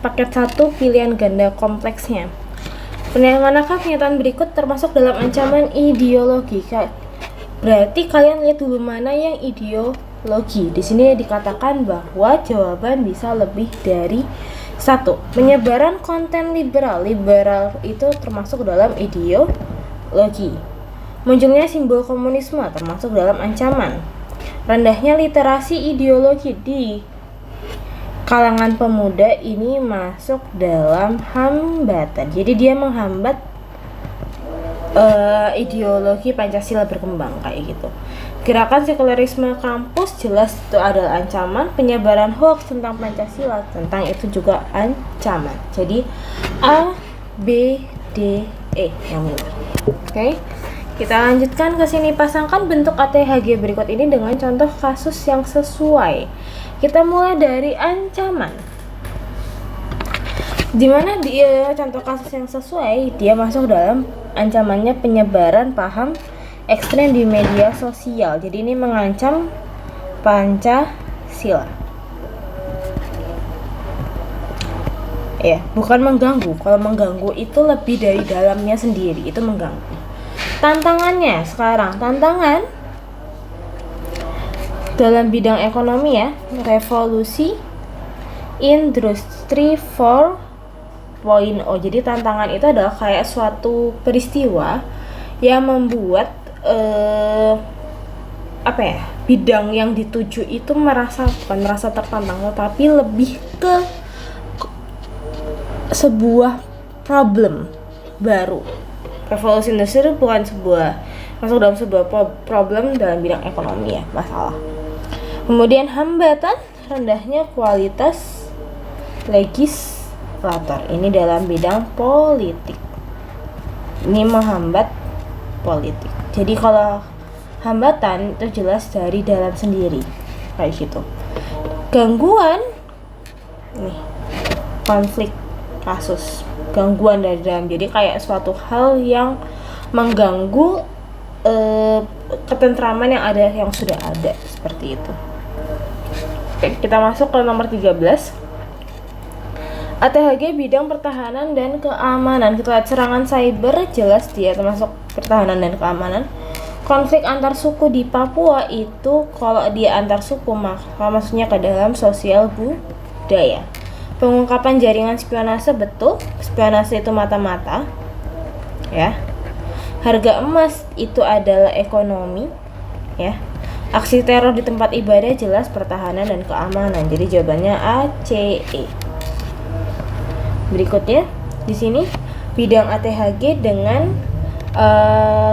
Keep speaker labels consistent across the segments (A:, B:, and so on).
A: paket 1 pilihan ganda kompleksnya. Manakah pernyataan berikut termasuk dalam ancaman ideologi? Berarti kalian lihat dulu mana yang ideologi. Di sini dikatakan bahwa jawaban bisa lebih dari 1. Penyebaran konten liberal. Liberal itu termasuk dalam ideologi. Munculnya simbol komunisme termasuk dalam ancaman. Rendahnya literasi ideologi di kalangan pemuda ini masuk dalam hambatan. Jadi dia menghambat ideologi Pancasila berkembang kayak gitu. Gerakan sekularisme kampus jelas itu adalah ancaman. Penyebaran hoax tentang Pancasila tentang itu juga ancaman. Jadi A, B, D, E yang benar. Oke. Kita lanjutkan ke sini. Pasangkan bentuk ATHG berikut ini dengan contoh kasus yang sesuai. Kita mulai dari ancaman. Dimana dia contoh kasus yang sesuai, dia masuk dalam ancamannya penyebaran paham ekstrem di media sosial. Jadi ini mengancam Pancasila. Ya, bukan mengganggu. Kalau mengganggu itu lebih dari dalamnya sendiri, itu mengganggu. Tantangannya sekarang, tantangan dalam bidang ekonomi ya, revolusi industri 4.0. Jadi tantangan itu adalah kayak suatu peristiwa yang membuat bidang yang dituju itu bukan merasa tertantang, tetapi lebih ke sebuah problem baru. Revolusi industri itu bukan masuk dalam sebuah problem dalam bidang ekonomi ya, masalah. Kemudian hambatan, rendahnya kualitas legislator. Ini dalam bidang politik. Ini menghambat politik. Jadi kalau hambatan itu jelas dari dalam sendiri kayak gitu. Gangguan, nih, konflik kasus, gangguan dari dalam. Jadi kayak suatu hal yang mengganggu ketentraman yang sudah ada, seperti itu. Oke, kita masuk ke nomor 13. ATHG bidang pertahanan dan keamanan. Kita lihat serangan cyber, jelas dia termasuk pertahanan dan keamanan. Konflik antar suku di Papua itu kalau dia antar suku maka maksudnya ke dalam sosial budaya. Pengungkapan jaringan spionase, betul. Spionase itu mata-mata ya. Harga emas itu adalah ekonomi ya. Aksi teror di tempat ibadah jelas pertahanan dan keamanan. Jadi jawabannya A, C, E. Berikutnya di sini bidang ATHG dengan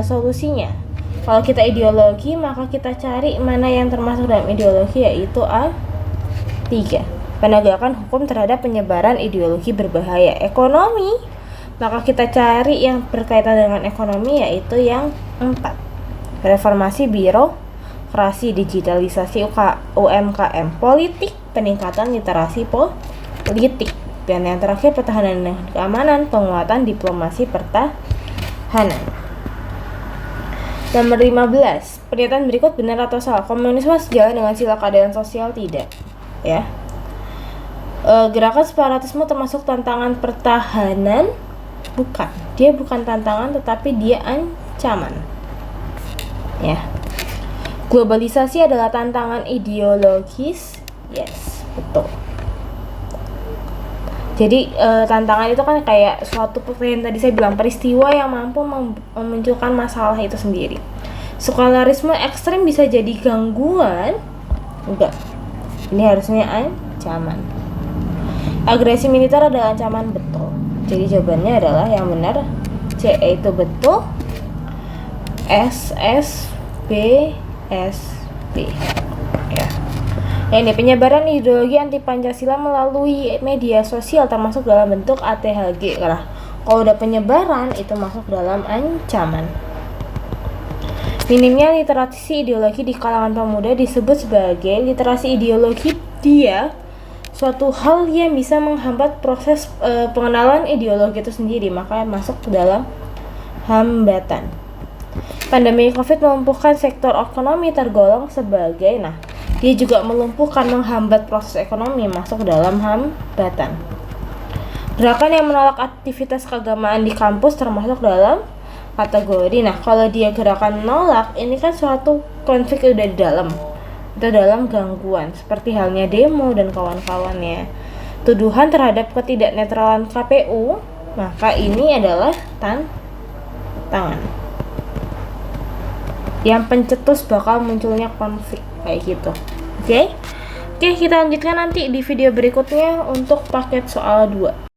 A: solusinya. Kalau kita ideologi maka kita cari mana yang termasuk dalam ideologi, yaitu A3. Penegakan hukum terhadap penyebaran ideologi berbahaya. Ekonomi, maka kita cari yang berkaitan dengan ekonomi, yaitu yang 4. Reformasi birokrasi, digitalisasi UMKM. Politik, peningkatan literasi politik. Dan yang terakhir pertahanan dan keamanan, penguatan diplomasi pertahanan. Nomor 15. Pernyataan berikut benar atau salah? Komunisme sejalan dengan sila keadilan sosial? Tidak ya. Gerakan separatisme termasuk tantangan pertahanan? Bukan. Dia bukan tantangan tetapi dia ancaman. Ya. Globalisasi adalah tantangan ideologis? Yes, betul. Jadi tantangan itu kan kayak suatu yang tadi saya bilang, peristiwa yang mampu memunculkan masalah itu sendiri. Sekularisme ekstrem bisa jadi gangguan? Enggak. Ini harusnya ancaman. Agresi militer adalah ancaman? Betul. Jadi jawabannya adalah yang benar C, itu betul. S, B, ya. Ini penyebaran ideologi anti Pancasila melalui media sosial termasuk dalam bentuk ATHG. Kalau udah penyebaran itu masuk dalam ancaman. Minimnya literasi ideologi di kalangan pemuda disebut sebagai literasi ideologi. Dia suatu hal yang bisa menghambat proses pengenalan ideologi itu sendiri, maka masuk ke dalam hambatan. Pandemi COVID melumpuhkan sektor ekonomi, tergolong sebagai, dia juga melumpuhkan, menghambat proses ekonomi, masuk ke dalam hambatan. Gerakan yang menolak aktivitas keagamaan di kampus termasuk dalam kategori. Nah, kalau dia gerakan menolak, ini kan suatu konflik udah di dalam atau dalam gangguan, seperti halnya demo dan kawan-kawannya. Tuduhan terhadap ketidaknetralan KPU, maka ini adalah tantangan. Yang pencetus bakal munculnya konflik kayak gitu. Oke, kita lanjutkan nanti di video berikutnya untuk paket soal 2.